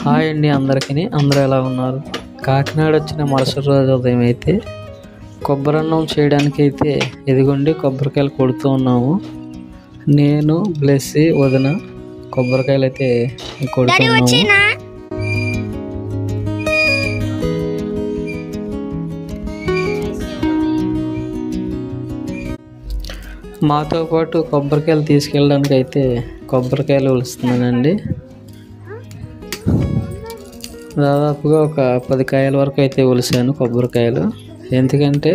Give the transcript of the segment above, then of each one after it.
Hi అండి అందరికీ. అందరూ ఎలా ఉన్నారు? కాకినాడ వచ్చిన మరుసటి రోజు ఉదయం అయితే కొబ్బరన్నం చేయడానికి అయితే ఇదిగోండి కొబ్బరికాయలు కొడుతూ ఉన్నాము. నేను బ్లెస్సీ వదిన కొబ్బరికాయలు అయితే కొడుతున్నాము. మాతో పాటు కొబ్బరికాయలు తీసుకెళ్ళడానికి అయితే కొబ్బరికాయలు ఒలుస్తున్నానండి. దాదాపుగా ఒక 10 కాయల వరకు అయితే ఒలిసాను కొబ్బరికాయలు. ఎందుకంటే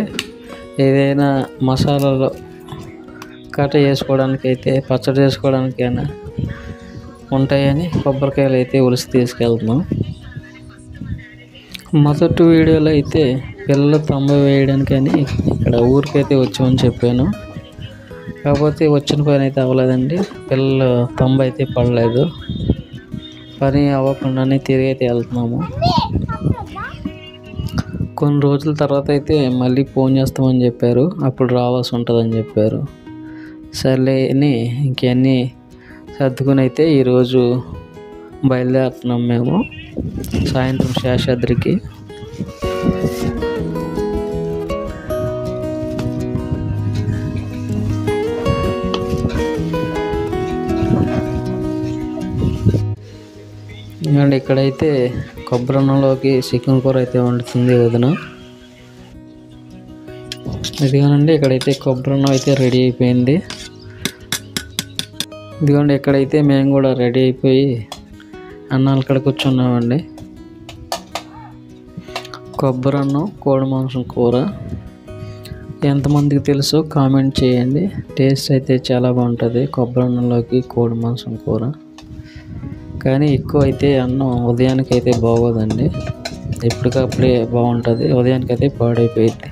ఏదైనా మసాలాలు కట్ట చేసుకోవడానికి అయితే పచ్చడి చేసుకోవడానికైనా ఉంటాయని కొబ్బరికాయలు అయితే ఒలిసి తీసుకెళ్తున్నాం. మొదటి వీడియోలో అయితే పిల్లలు తంబ వేయడానికని ఇక్కడ ఊరికైతే వచ్చామని చెప్పాను. కాకపోతే వచ్చిన పని అయితే అవ్వలేదండి. పిల్లలు తంబ అయితే పడలేదు. పని అవ్వకుండానే తిరిగి అయితే వెళ్తున్నాము. కొన్ని రోజుల తర్వాత అయితే మళ్ళీ ఫోన్ చేస్తామని చెప్పారు. అప్పుడు రావాల్సి ఉంటుందని చెప్పారు. సర్లే అని ఇంకన్నీ సర్దుకుని అయితే ఈరోజు బయలుదేరుతున్నాం మేము సాయంత్రం శేషాద్రికి. అండ్ ఇక్కడైతే కొబ్బరన్నంలోకి చికెన్ కూర అయితే వండుతుంది వదిన. ఇదిగోనండి ఇక్కడైతే కొబ్బరన్నం అయితే రెడీ అయిపోయింది. ఇదిగోండి ఇక్కడైతే మేము కూడా రెడీ అయిపోయి అన్నాలు ఇక్కడ కూర్చున్నామండి. కొబ్బరన్నం కోడి మాంసం కూర ఎంతమందికి తెలుసో కామెంట్ చేయండి. టేస్ట్ అయితే చాలా బాగుంటుంది కొబ్బరన్నంలోకి కోడి మాంసం కూర. కానీ ఎక్కువ అయితే అన్నం ఉదయానికి అయితే బాగోదండి. ఎప్పటికప్పుడే బాగుంటుంది, ఉదయానికి అయితే పాడైపోయింది.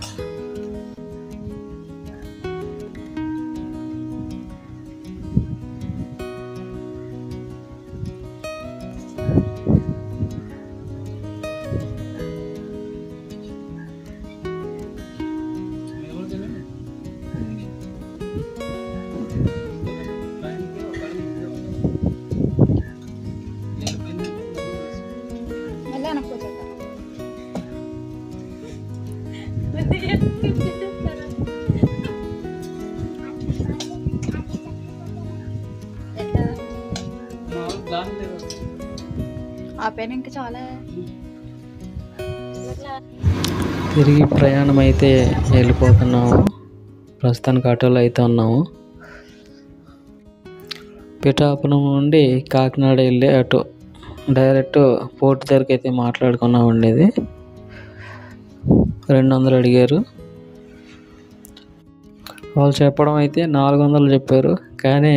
తిరిగి ప్రయాణం అయితే వెళ్ళిపోతున్నాము. ప్రస్తుతానికి ఆటోలో అయితే ఉన్నాము. పిఠాపురం నుండి కాకినాడ వెళ్ళే ఆటో డైరెక్ట్ పోర్ట్ దగ్గరికి అయితే మాట్లాడుకున్నామండి. ఇది 200 అడిగారు. వాళ్ళు చెప్పడం అయితే 400 చెప్పారు. కానీ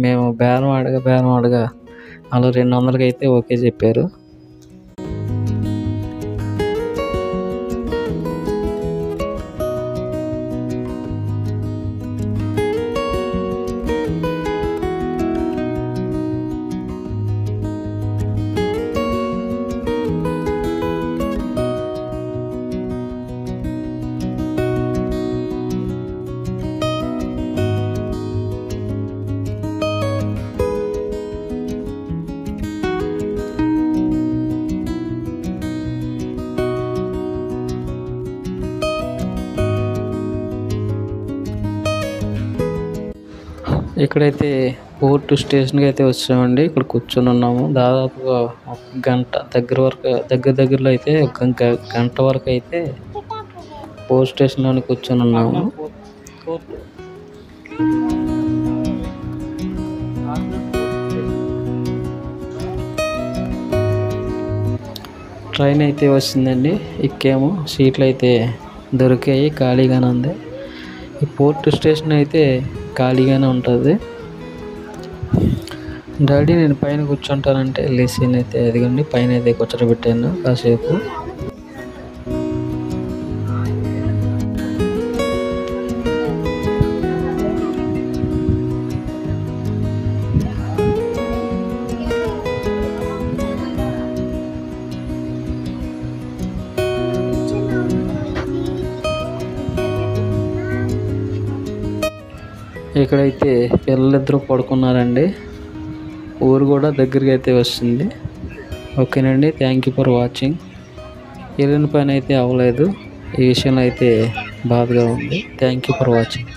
మేము బేరం అడగా వాళ్ళు 200కి అయితే ఓకే చెప్పారు. ఇక్కడైతే పోర్ట్ స్టేషన్కి అయితే వచ్చామండి. ఇక్కడ కూర్చొని ఉన్నాము. దాదాపుగా 1 గంట దగ్గరలో అయితే 1 గంట వరకు అయితే పోర్ట్ స్టేషన్లోనే కూర్చొని ఉన్నాము. ట్రైన్ అయితే వచ్చిందండి. ఎక్కాము. సీట్లు అయితే దొరికాయి, ఖాళీగానే ఉంది. ఈ పోర్ట్ స్టేషన్ అయితే ఖాళీగానే ఉంటుంది. డాడీ నేను పైన కూర్చుంటానంటే లేసీని అయితే ఎదిగండి పైన అయితే కూర్చోబెట్టాను కాసేపు. ఇక్కడైతే పిల్లలిద్దరూ పడుకున్నారండి. ఊరు కూడా దగ్గరికి అయితే వస్తుంది. ఓకేనండి, థ్యాంక్ యూ ఫర్ వాచింగ్. వెళ్ళిన పని అయితే అవ్వలేదు, ఈ విషయంలో అయితే బాధగా ఉంది. Thank you for watching.